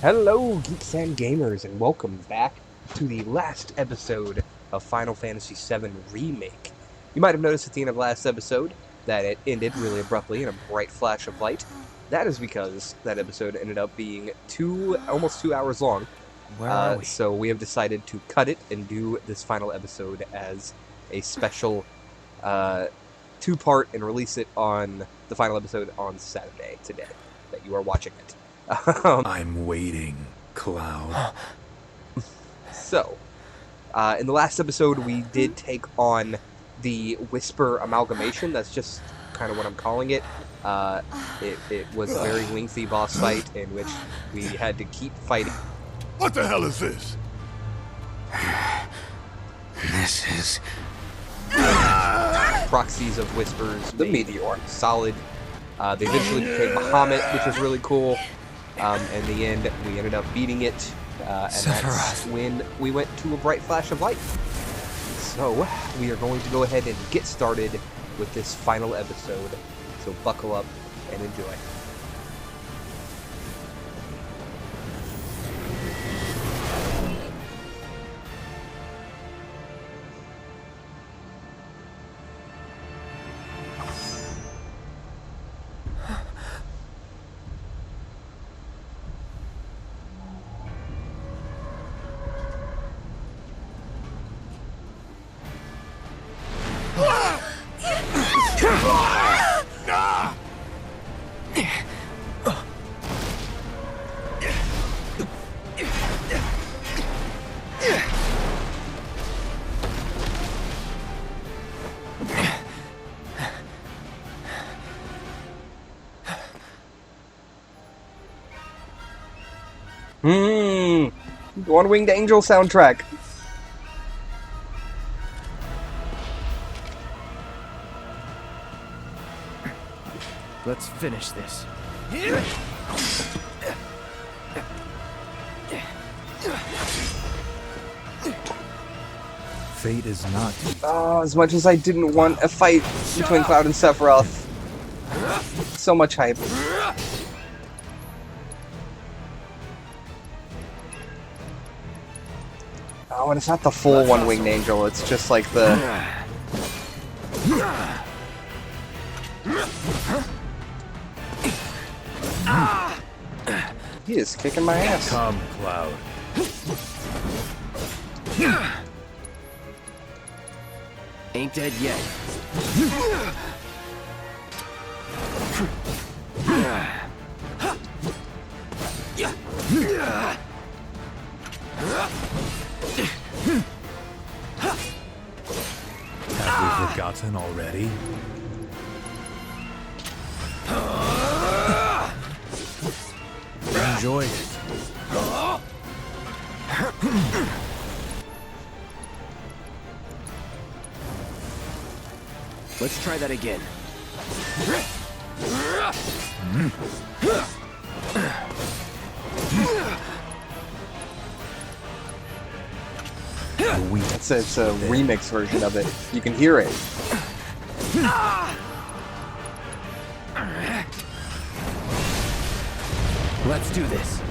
Hello, geeks and gamers, and welcome back to the last episode of Final Fantasy VII Remake. You might have noticed at the end of the last episode that it ended really abruptly in a bright flash of light. That is because that episode ended up being almost 2 hours long. Where are we? So we have decided to cut it and do this final episode as a special two-part and release it on the final episode on Saturday today that you are watching it. I'm waiting, Cloud. So, in the last episode, we did take on the Whisper Amalgamation. That's just kind of what I'm calling it. It was a very lengthy boss fight in which we had to keep fighting. What the hell is this? This is... Proxies of Whispers, the Meteor, solid. They eventually became Bahamut, which was really cool. In the end, we ended up beating it, and that's when we went to a bright flash of light. So, we are going to go ahead and get started with this final episode. So buckle up and enjoy. One-Winged Angel soundtrack. Let's finish this. Fate is not. Oh, as much as I didn't want a fight between Cloud and Sephiroth. So much hype. Oh, and it's not the full One-Winged Angel, it's just like the... He is kicking my ass. Come, Cloud. Ain't dead yet. Have we forgotten already? Enjoy it. Let's try that again. It's a remix version of it. You can hear it. Let's do this.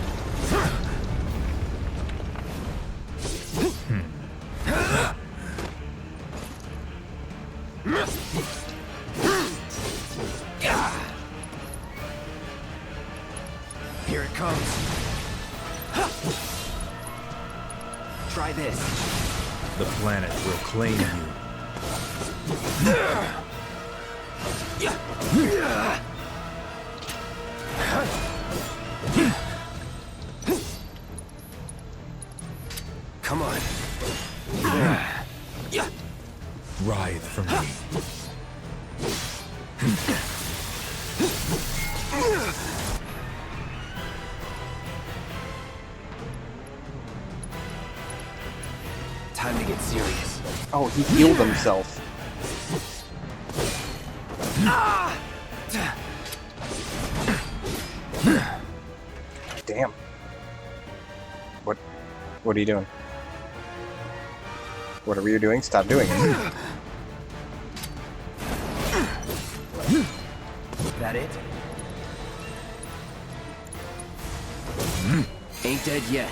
Here it comes. Try this. The planet will claim you. Come on. Writhe from me. Time to get serious. Oh, he healed himself. Damn. What are you doing? Whatever you're doing, stop doing it. That it? Ain't dead yet.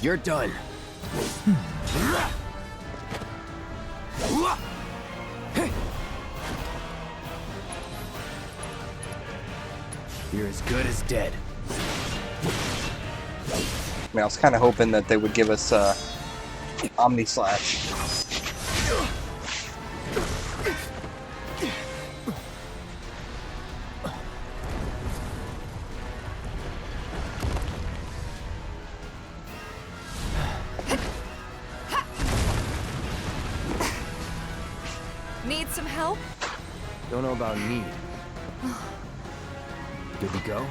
You're done. You're as good as dead. I mean, I was kind of hoping that they would give us Omni Slash. Need some help? Don't know about need. Good to go?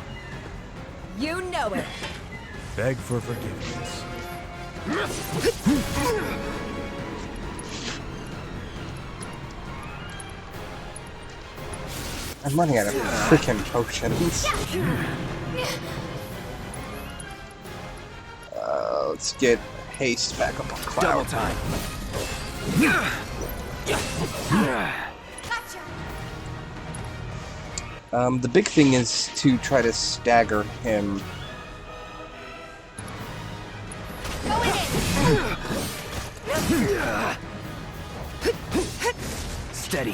You know it. Beg for forgiveness. I'm running out of freaking potions. Let's get haste back up on Double Cloud. time. The big thing is to try to stagger him. Steady.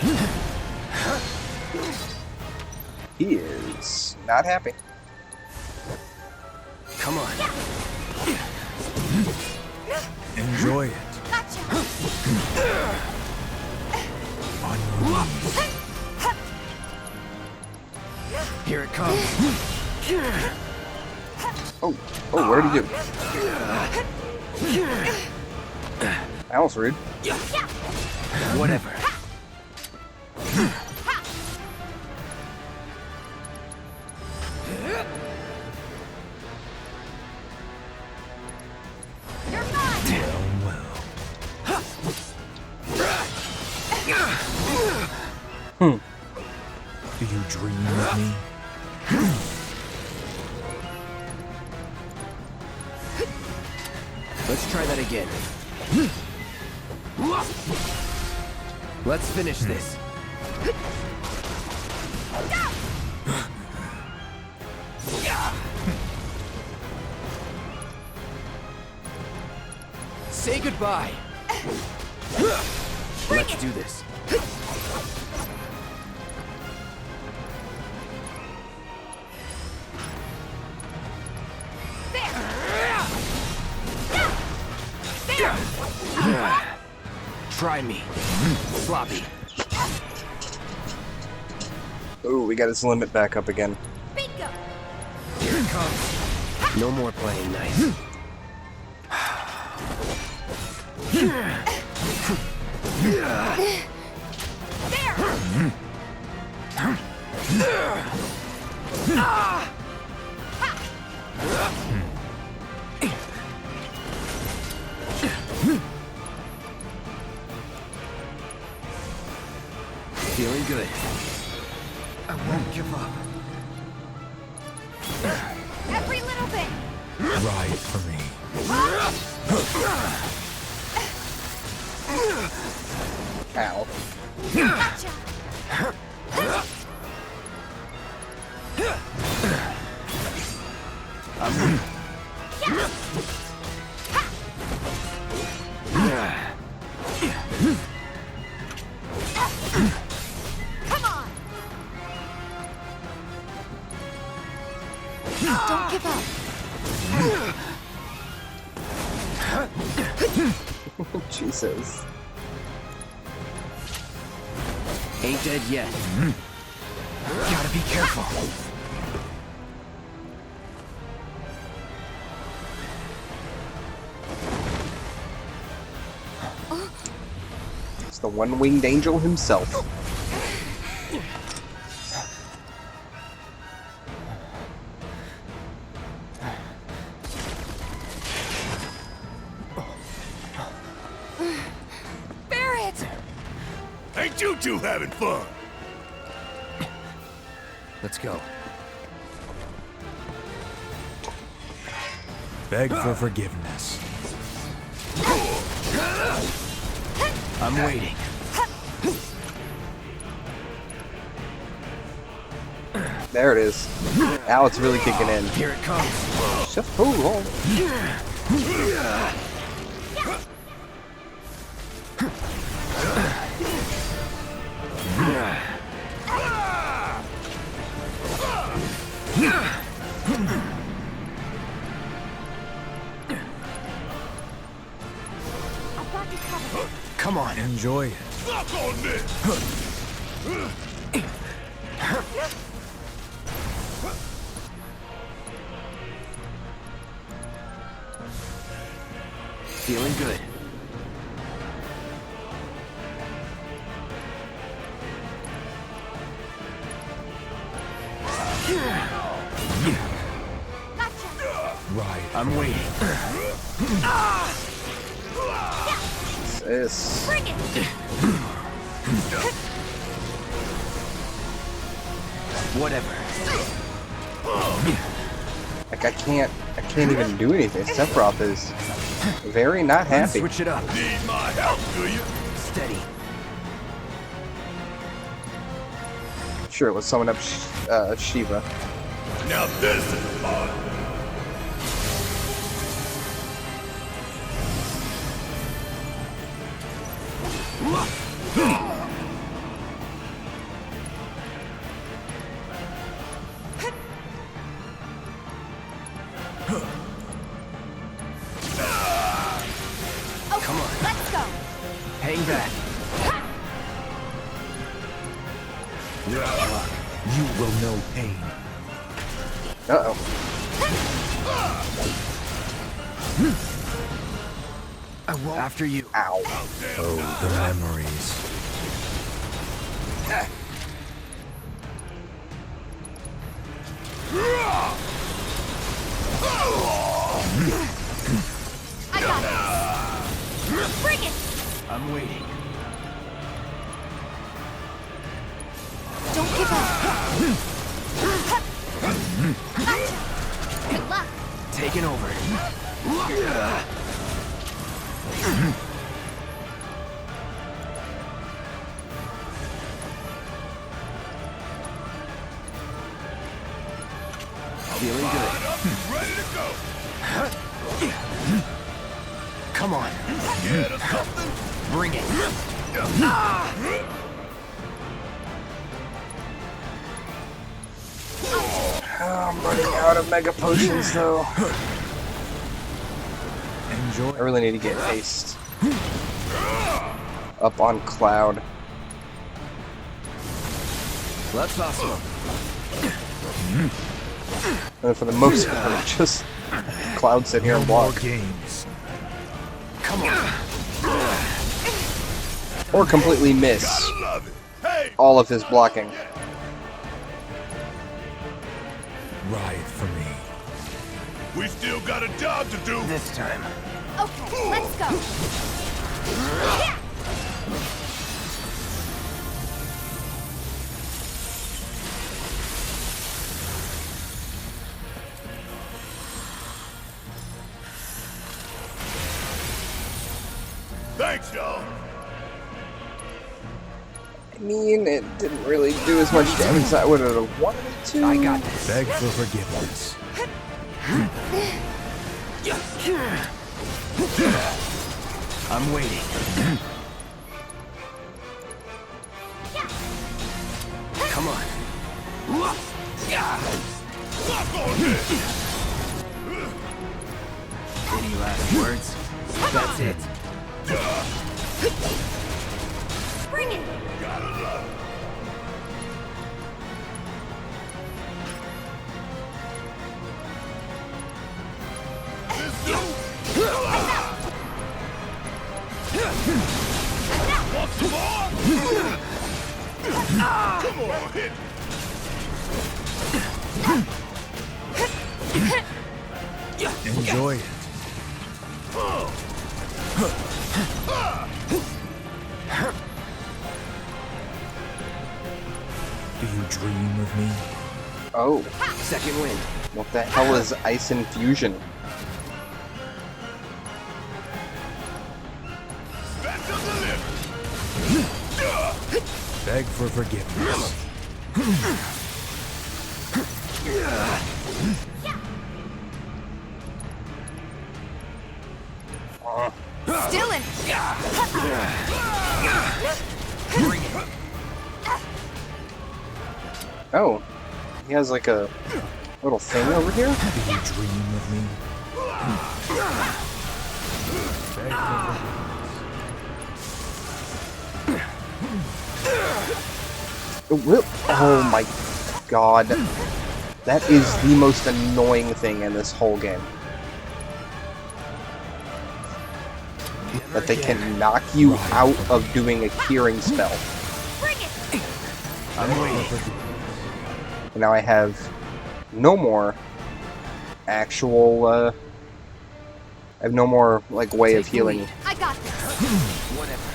He is not happy. Come on. Enjoy it. On your knees. Here it comes. Oh, what did he do? That was rude. Whatever. Do you dream of me? Let's try that again. Let's finish this. Say goodbye. Let's do this. Try me. Sloppy. Ooh, we got his limit back up again. Bingo. Here it comes. No more playing nice. Feeling good. I won't give up. Every little bit. Ride for me. Ow. Gotcha. Come on. Don't give up. Jesus. Ain't dead yet. Gotta be careful. It's the one-winged angel himself. Barret! Ain't you two having fun? Let's go. Beg for forgiveness. I'm waiting. There it is. Now it's really kicking in. Here it comes. Just hold on. I've got you covered. Come on. Enjoy it. Suck on this! Feeling good. Gotcha. Right. I'm waiting. This. Bring it. Whatever. Like I can't even do anything. Sephiroth is very not happy. Switch it up. Need my help, do you? Steady. Sure, let's summon up Shiva. Now this is fun. Okay, Come on. let's go. Hang back. You will know pain. Uh-oh. I won't. After you. Ow. Oh, the memories. I got it. Bring it. I'm waiting. Don't give up. Gotcha. Good luck. Taking over. Feeling good. Ready to go. Come on. Scared of something? Bring it. I'm running out of mega potions though. Enjoy. I really need to get haste up on Cloud. Let's awesome. And for the most part, just Cloud sit here No and more block. games. Come on. Or completely miss Gotta love it. Hey, all of his blocking. Ride for me. we still got a job to do. This time. Okay, let's go. Yeah. Thanks, y'all. I mean, it didn't really do as much damage as I would have wanted it to. I got this. Beg for forgiveness. I'm waiting. Come on. Suck on this. Any last words? That's it. Bring it. Gotta love it. This dude. Want some more? Come on, hit. Enjoy it. Do you dream of me? Oh, Second wind. what the hell is Ice Infusion? Beg for forgiveness. Still in. Oh, he has like a little thing over here? Do you dream of me? Beg for Oh my god. That is the most annoying thing in this whole game. That they can knock you out of doing a hearing spell. Bring it. I'm waiting for And now I have no more actual, I have no more, like, way of healing. I got this. Whatever.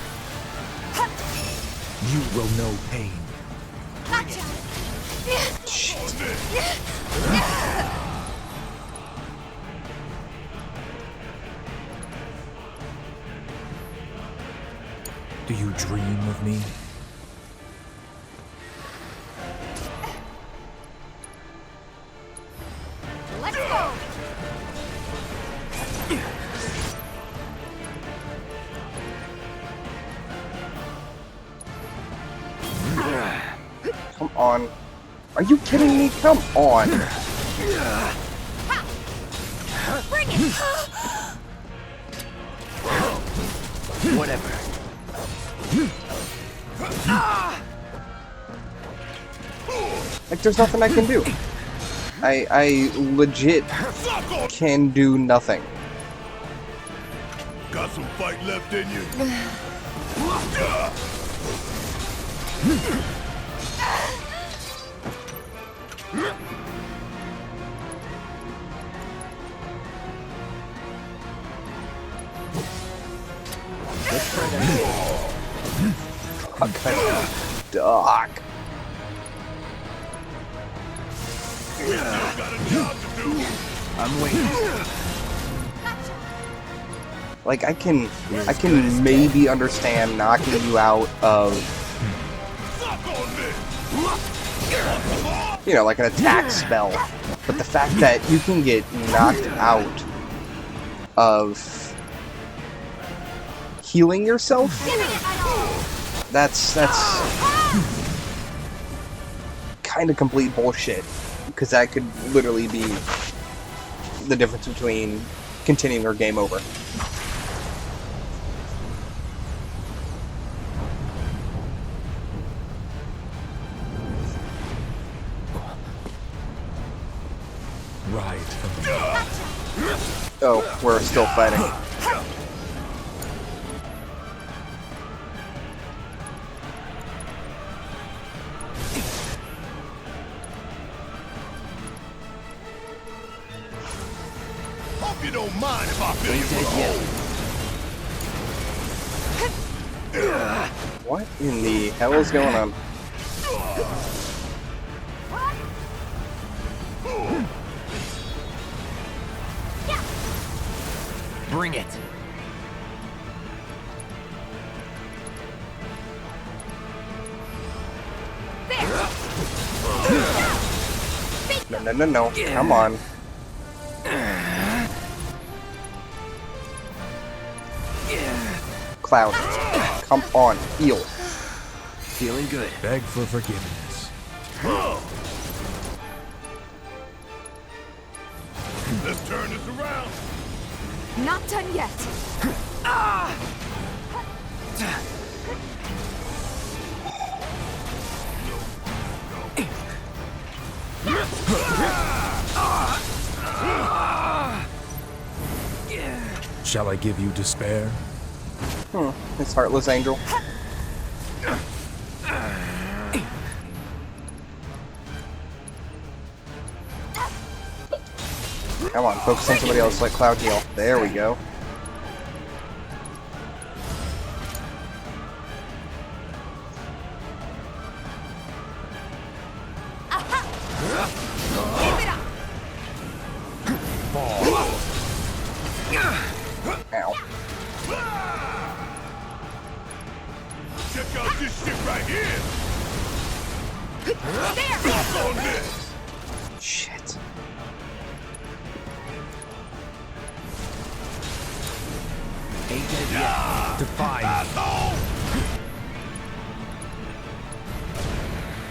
you will know pain. Gotcha. Do you dream of me? Let's go. Come on. Are you kidding me? Come on. Bring it. Whatever. Like, there's nothing I can do. I legit can do nothing. Got some fight left in you? Doc. Got a job to do. I'm waiting. Like, I can maybe understand knocking you out of, Suck on me. you know, like an attack spell. But the fact that you can get knocked out of healing yourself, Giving it my all. that's kind of complete bullshit. Because that could literally be the difference between continuing or game over. Ride from me. Oh, we're still fighting. Hope you don't mind if I fill you full of holes. What in the hell is going on? Bring it. No. Come on. Cloud. Come on. Heal. Feeling good. Beg for forgiveness. Let's turn this around. Not done yet. Shall I give you despair? This heartless angel. Come on, focus on somebody else, let Cloud heal. There we go. Keep it up. Ow. Check out this shit right here. Shit. Ain't dead yet. Defy me.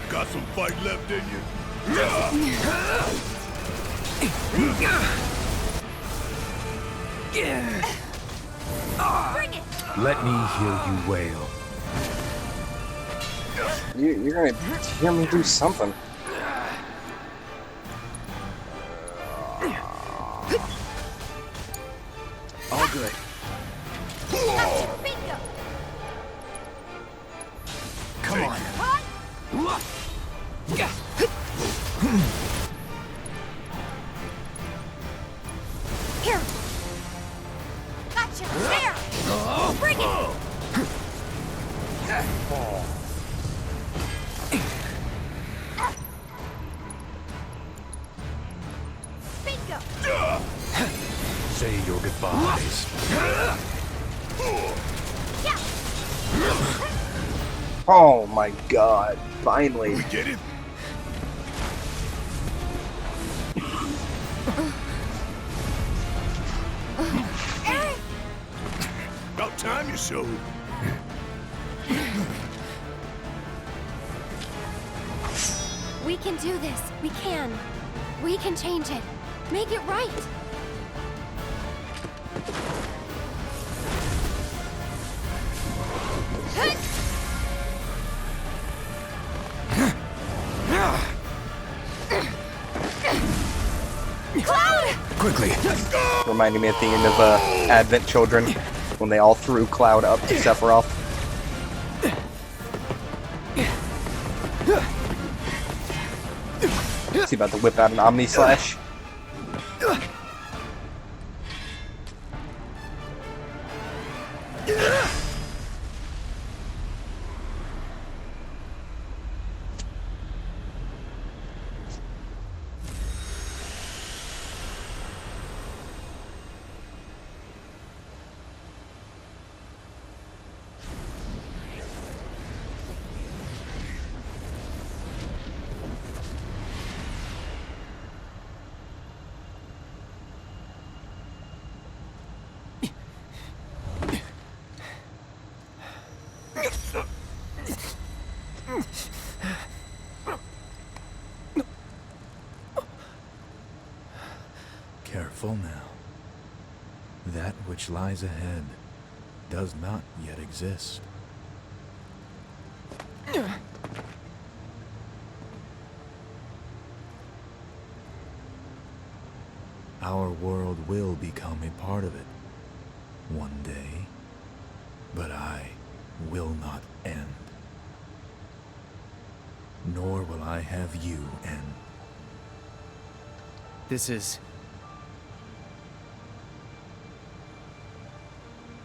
Got some fight left in you? Bring it! Let me hear you wail. You're gonna hear me do something. All good. Gotcha! Bingo! Come on. Hot! Here! Gotcha! There! Bring it! Bingo! Say your goodbyes. Yeah! Oh my god, finally. We get it? Eric! About time you showed. We can do this. We can. We can change it. Make it right. Cloud! Quickly. Reminding me at the end of Advent Children when they all threw Cloud up to Sephiroth. Is he about to whip out an Omni Slash? Careful now. That which lies ahead does not yet exist. Our world will become a part of it one day, but I will not end. Nor will I have you end. This is...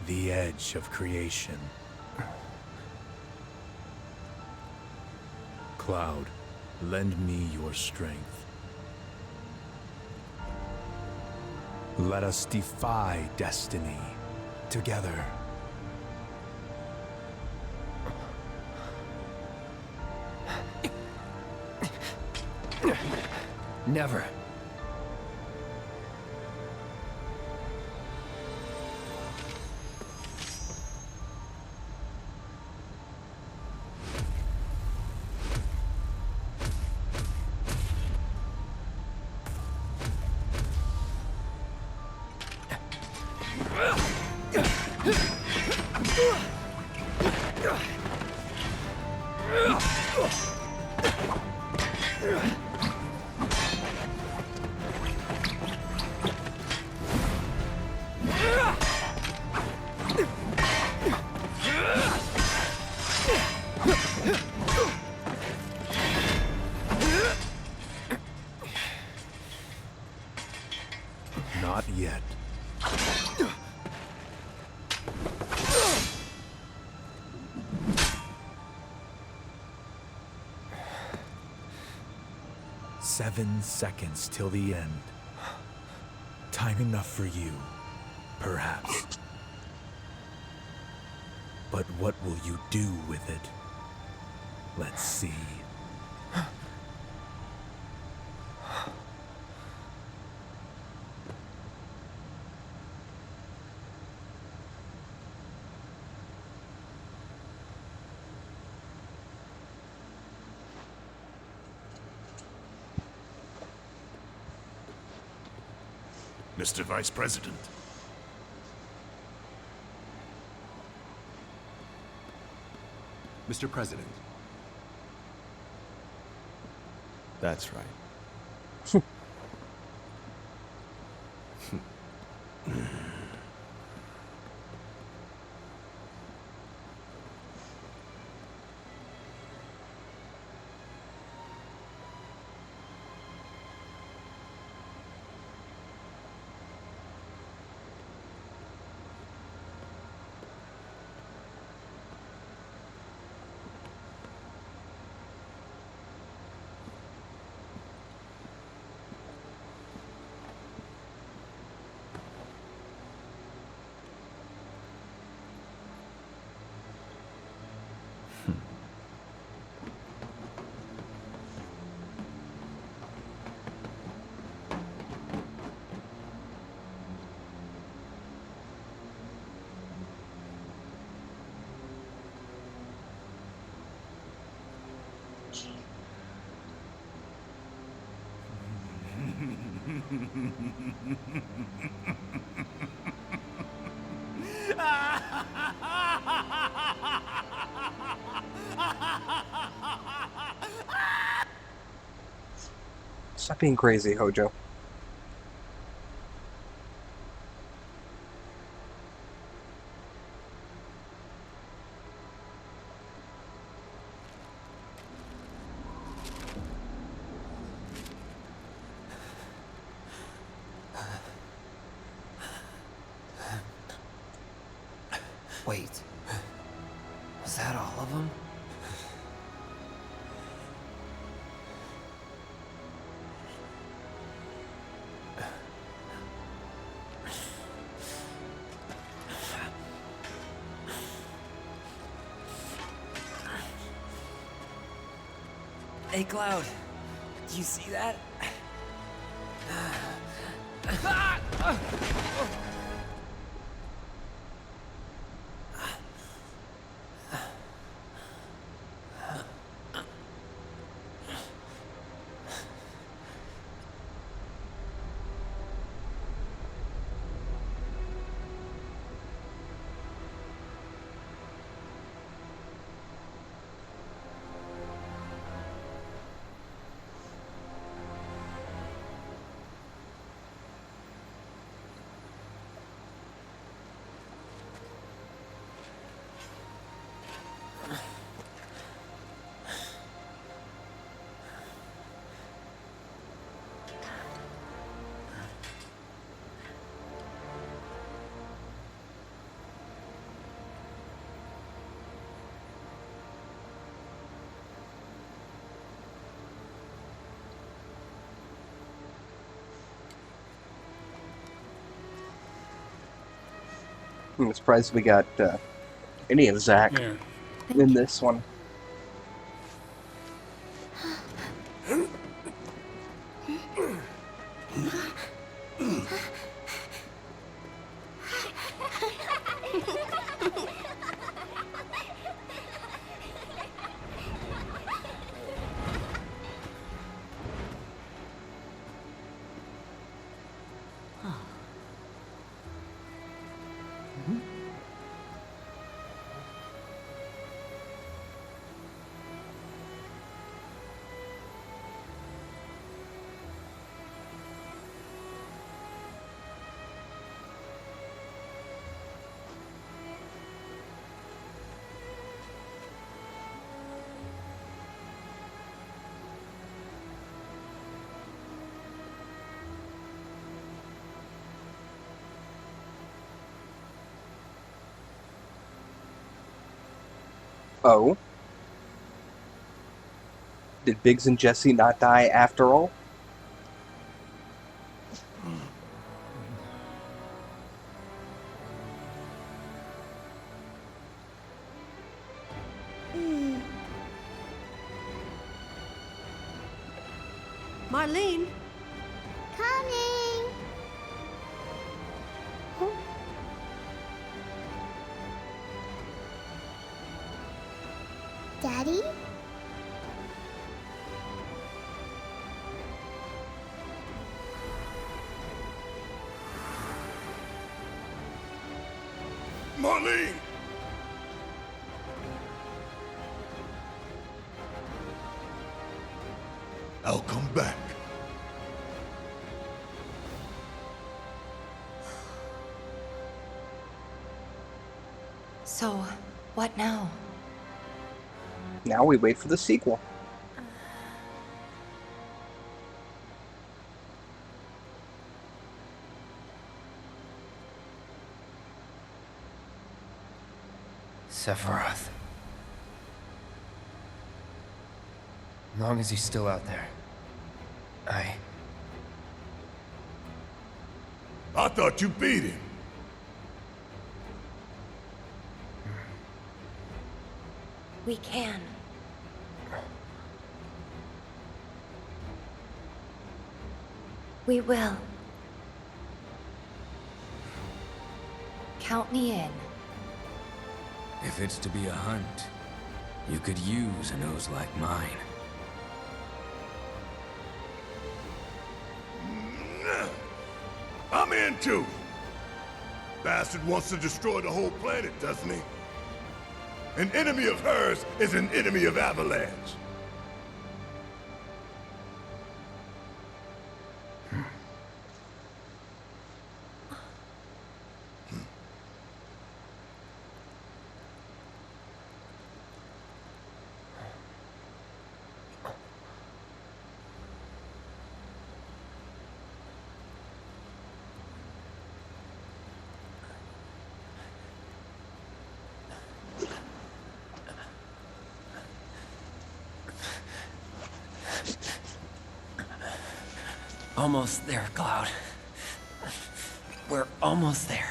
The edge of creation. Cloud, lend me your strength. Let us defy destiny together. Never. Not yet. Seven seconds till the end. Time enough for you, perhaps. But what will you do with it? Let's see. Mr. Vice President. Mr. President. That's right. Stop being crazy, Hojo. Wait. Was that all of them? Hey, Cloud. Do you see that? I'm surprised we got any of Zach in this one. Oh? Did Biggs and Jesse not die after all? Marlene? Coming! Daddy? Marlene! I'll come back. So, what now? Now we wait for the sequel. Sephiroth. As long as he's still out there. I thought you beat him. We can. We will. Count me in. If it's to be a hunt, you could use a nose like mine. I'm in too. Bastard wants to destroy the whole planet, doesn't he? An enemy of hers is an enemy of Avalanche. Almost there, Cloud. We're almost there.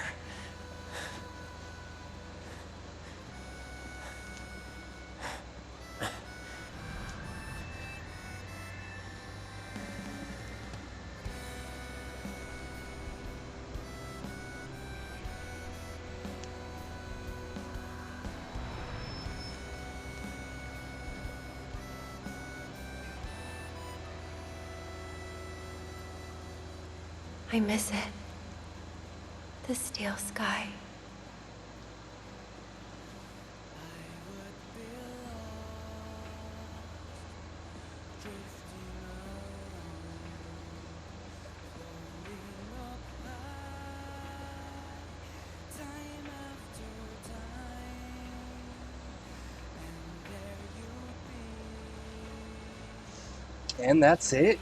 I miss it. The steel sky. And that's it.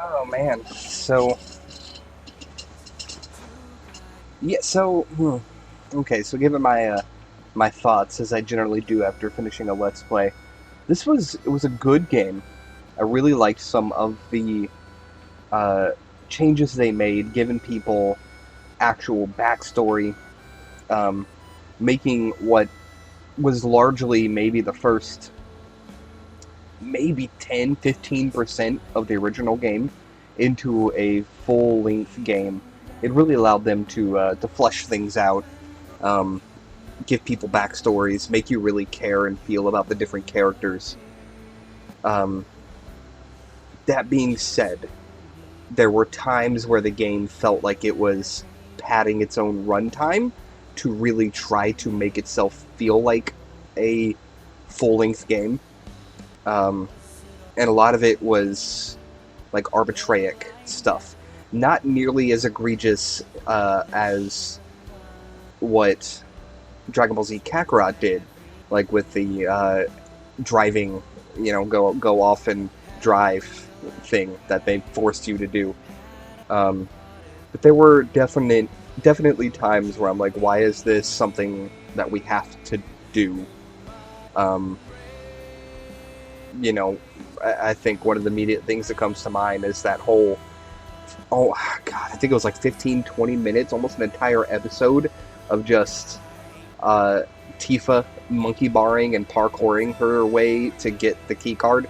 Oh man. So yeah, okay, so given my my thoughts as I generally do after finishing a Let's Play, it was a good game. I really liked some of the changes they made, giving people actual backstory, making what was largely maybe the first maybe 10-15% of the original game into a full-length game. It really allowed them to flesh things out, give people backstories, make you really care and feel about the different characters. That being said, there were times where the game felt like it was padding its own runtime to really try to make itself feel like a full-length game. And a lot of it was like arbitraic stuff. Not nearly as egregious as what Dragon Ball Z Kakarot did, like with the driving, go off and drive thing that they forced you to do. But there were definitely times where I'm like, why is this something that we have to do? I think one of the immediate things that comes to mind is that whole, oh god, I think it was like 15-20 minutes, almost an entire episode of just Tifa monkey barring and parkouring her way to get the key card.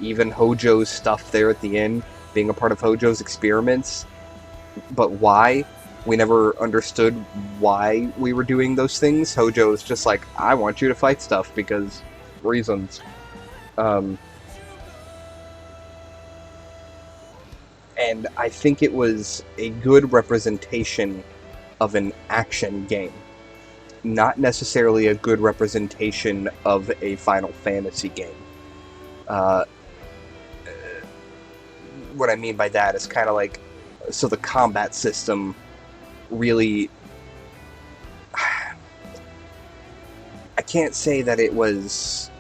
Even Hojo's stuff there at the end, being a part of Hojo's experiments. But why? We never understood why we were doing those things. Hojo's just like, I want you to fight stuff because reasons. And I think it was a good representation of an action game. Not necessarily a good representation of a Final Fantasy game. What I mean by that is kind of like, so the combat system really, I can't say that it was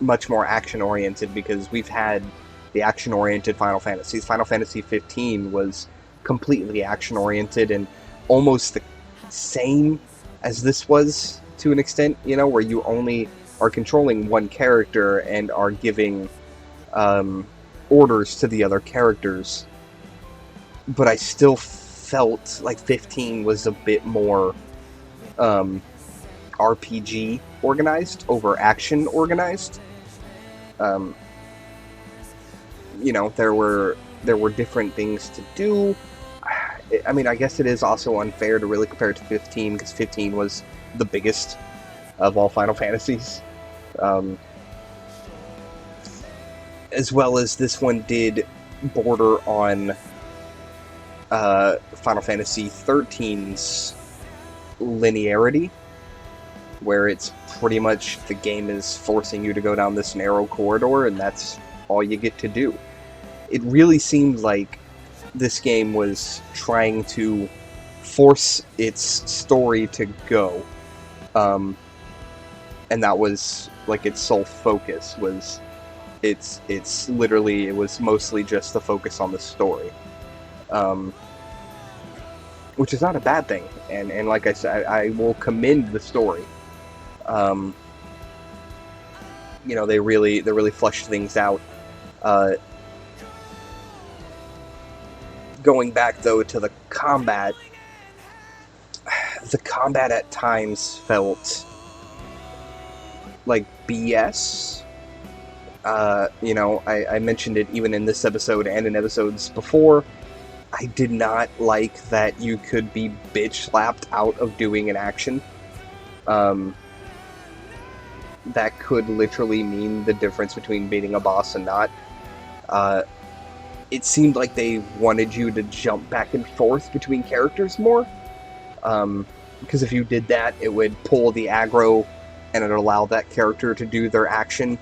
much more action oriented, because we've had the action oriented Final Fantasies. Final Fantasy 15 was completely action oriented and almost the same as this was to an extent, you know, where you only are controlling one character and are giving orders to the other characters. But I still felt like 15 was a bit more RPG organized over action organized. You know, there were different things to do. I mean, I guess it is also unfair to really compare it to 15, because 15 was the biggest of all Final Fantasies. As well as this one did border on Final Fantasy 13's linearity, where it's pretty much the game is forcing you to go down this narrow corridor, and that's all you get to do. It really seemed like this game was trying to force its story to go, and that was like its sole focus. Was it's literally, it was mostly just the focus on the story, which is not a bad thing. And like I said, I will commend the story. You know, they really fleshed things out. Going back though to the combat at times felt like BS. You know, I mentioned it even in this episode and in episodes before. I did not like that you could be bitch slapped out of doing an action. That could literally mean the difference between beating a boss and not. It seemed like they wanted you to jump back and forth between characters more. Because if you did that, it would pull the aggro and it would allow that character to do their action.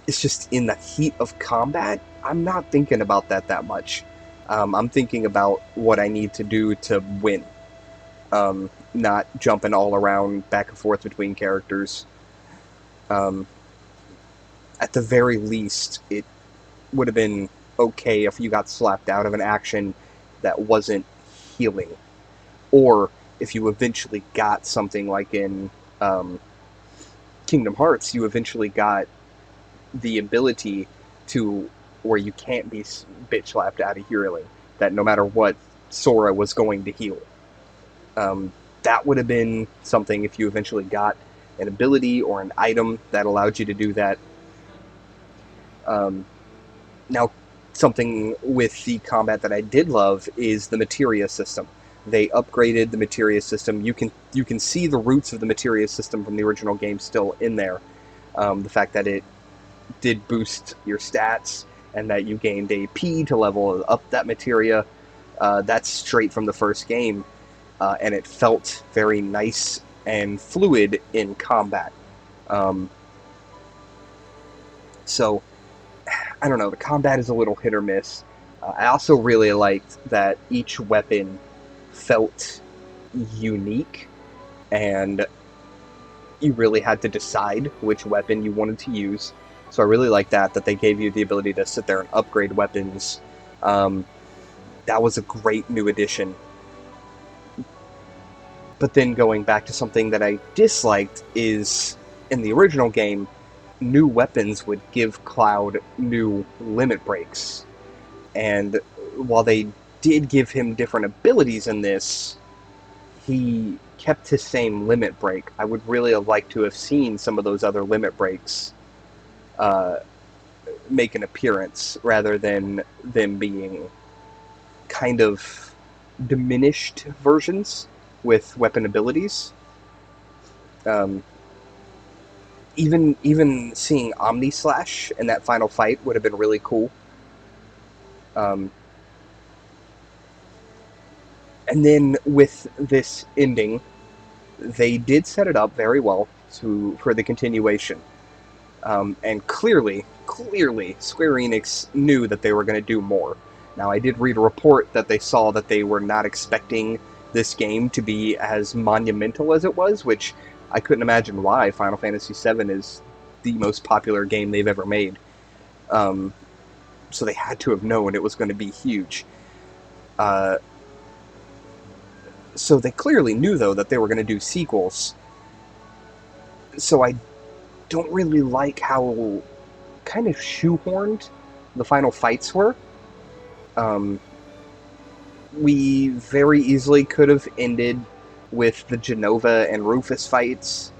It's just in the heat of combat, I'm not thinking about that much. I'm thinking about what I need to do to win. Not jumping all around back and forth between characters. At the very least, it would have been okay if you got slapped out of an action that wasn't healing. Or if you eventually got something like in Kingdom Hearts, you eventually got the ability to where you can't be bitch slapped out of healing, that no matter what, Sora was going to heal. That would have been something if you eventually got an ability or an item that allowed you to do that. Now, something with the combat that I did love is the materia system. They upgraded the materia system. You can see the roots of the materia system from the original game still in there. The fact that it did boost your stats and that you gained AP to level up that materia, that's straight from the first game, and it felt very nice and fluid in combat. So, I don't know, the combat is a little hit or miss. I also really liked that each weapon felt unique, and you really had to decide which weapon you wanted to use. So I really like that they gave you the ability to sit there and upgrade weapons. That was a great new addition. But then going back to something that I disliked is, in the original game, new weapons would give Cloud new limit breaks. And while they did give him different abilities in this, he kept his same limit break. I would really have liked to have seen some of those other limit breaks make an appearance, rather than them being kind of diminished versions with weapon abilities. Even seeing Omni Slash in that final fight would have been really cool. And then with this ending, they did set it up very well for the continuation. And clearly, Square Enix knew that they were going to do more. Now, I did read a report that they saw that they were not expecting this game to be as monumental as it was, which I couldn't imagine why. Final Fantasy VII is the most popular game they've ever made. So they had to have known it was going to be huge. So they clearly knew, though, that they were going to do sequels. So I don't really like how kind of shoehorned the final fights were. We very easily could have ended with the Genova and Rufus fights.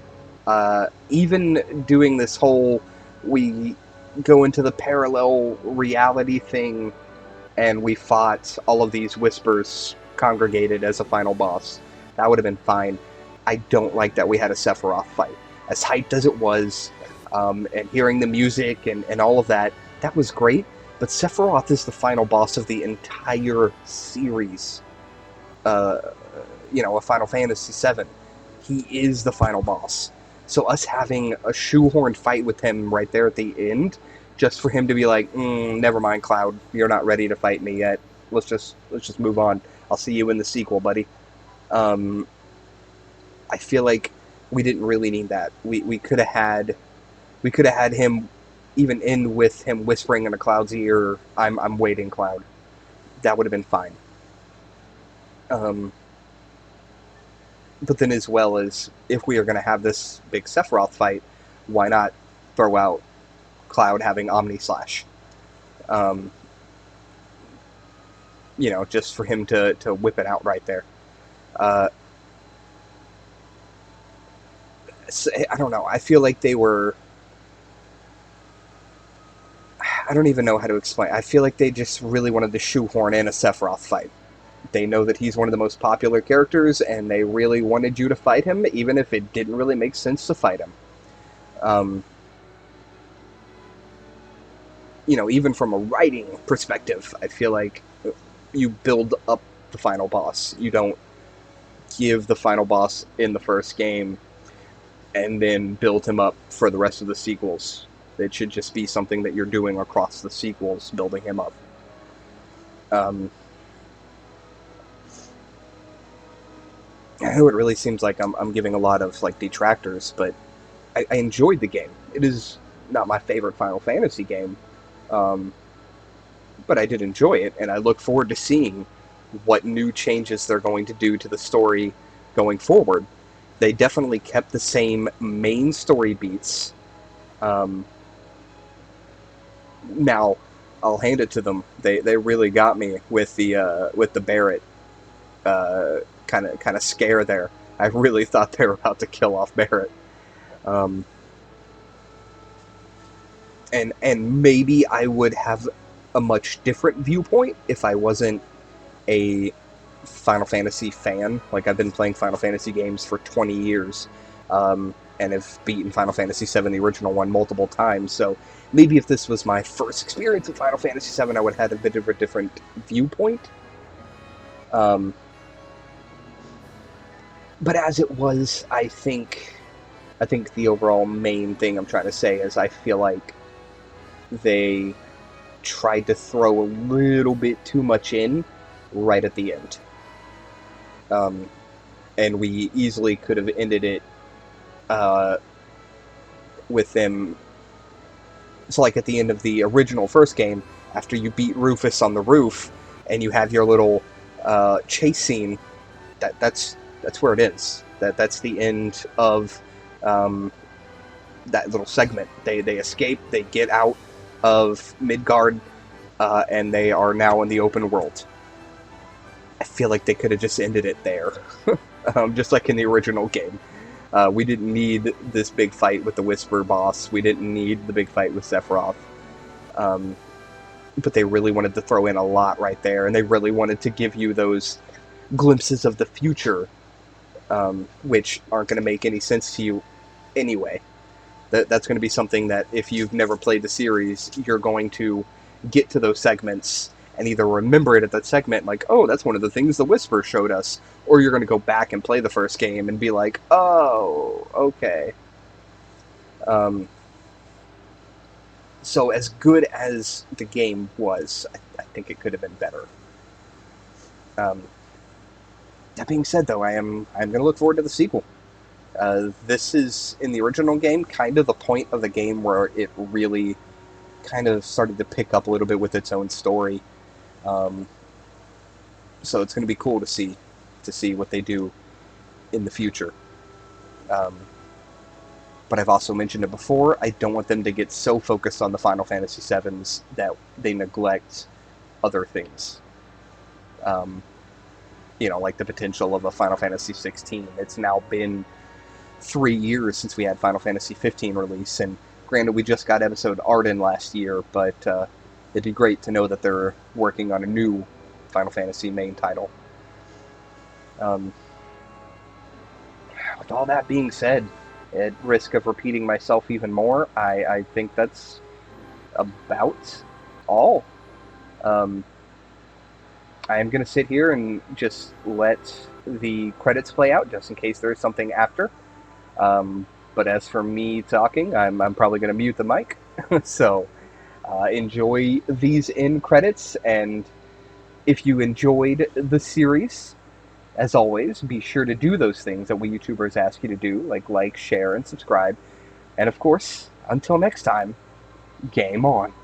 Even doing this whole, we go into the parallel reality thing, and we fought all of these Whispers congregated as a final boss. That would have been fine. I don't like that we had a Sephiroth fight. As hyped as it was, and hearing the music and all of that, that was great, but Sephiroth is the final boss of the entire series. A Final Fantasy VII. He is the final boss. So us having a shoehorned fight with him right there at the end, just for him to be like, never mind, Cloud, you're not ready to fight me yet. Let's just move on. I'll see you in the sequel, buddy. I feel like we didn't really need that. We could have had him even end with him whispering in a Cloud's ear, I'm waiting, Cloud. That would have been fine. But then, as well as, if we are going to have this big Sephiroth fight, why not throw out Cloud having Omni Slash? Just for him to whip it out right there. So, I don't know. I feel like they were... I don't even know how to explain. I feel like they just really wanted to shoehorn in a Sephiroth fight. They know that he's one of the most popular characters, and they really wanted you to fight him, even if it didn't really make sense to fight him. Even from a writing perspective, I feel like you build up the final boss. You don't give the final boss in the first game and then build him up for the rest of the sequels. It should just be something that you're doing across the sequels, building him up. I know it really seems like I'm giving a lot of detractors, but I enjoyed the game. It is not my favorite Final Fantasy game, but I did enjoy it, and I look forward to seeing what new changes they're going to do to the story going forward. They definitely kept the same main story beats. Now, I'll hand it to them. They really got me with the Barrett kind of scare there. I really thought they were about to kill off Barrett. And maybe I would have a much different viewpoint if I wasn't a Final Fantasy fan. Like, I've been playing Final Fantasy games for 20 years, and have beaten Final Fantasy VII, the original one, multiple times. So maybe if this was my first experience with Final Fantasy VII, I would have had a bit of a different viewpoint. But as it was, I think the overall main thing I'm trying to say is I feel like they tried to throw a little bit too much in right at the end. And we easily could have ended it with them. So, like, at the end of the original first game, after you beat Rufus on the roof, and you have your little chase scene, that's where it is. That's the end of that little segment. They escape, they get out of Midgard, and they are now in the open world. I feel like they could have just ended it there. just like in the original game. We didn't need this big fight with the Whisper boss. We didn't need the big fight with Sephiroth. But they really wanted to throw in a lot right there, and they really wanted to give you those glimpses of the future, which aren't going to make any sense to you anyway. That's going to be something that, if you've never played the series, you're going to get to those segments and either remember it at that segment, like, oh, that's one of the things the Whisper showed us, or you're going to go back and play the first game and be like, oh, okay. So as good as the game was, I think it could have been better. That being said, though, I'm going to look forward to the sequel. This is, in the original game, kind of the point of the game where it really kind of started to pick up a little bit with its own story. So it's going to be cool to see what they do in the future. But I've also mentioned it before, I don't want them to get so focused on the Final Fantasy VIIs that they neglect other things. Like the potential of a Final Fantasy 16. It's now been 3 years since we had Final Fantasy 15 release, and granted, we just got episode Arden last year, but it'd be great to know that they're working on a new Final Fantasy main title. With all that being said, at risk of repeating myself even more, I think that's about all. I am going to sit here and just let the credits play out, just in case there's something after. But as for me talking, I'm probably going to mute the mic. So enjoy these end credits, and if you enjoyed the series, as always, be sure to do those things that we YouTubers ask you to do, like, share, and subscribe. And of course, until next time, game on.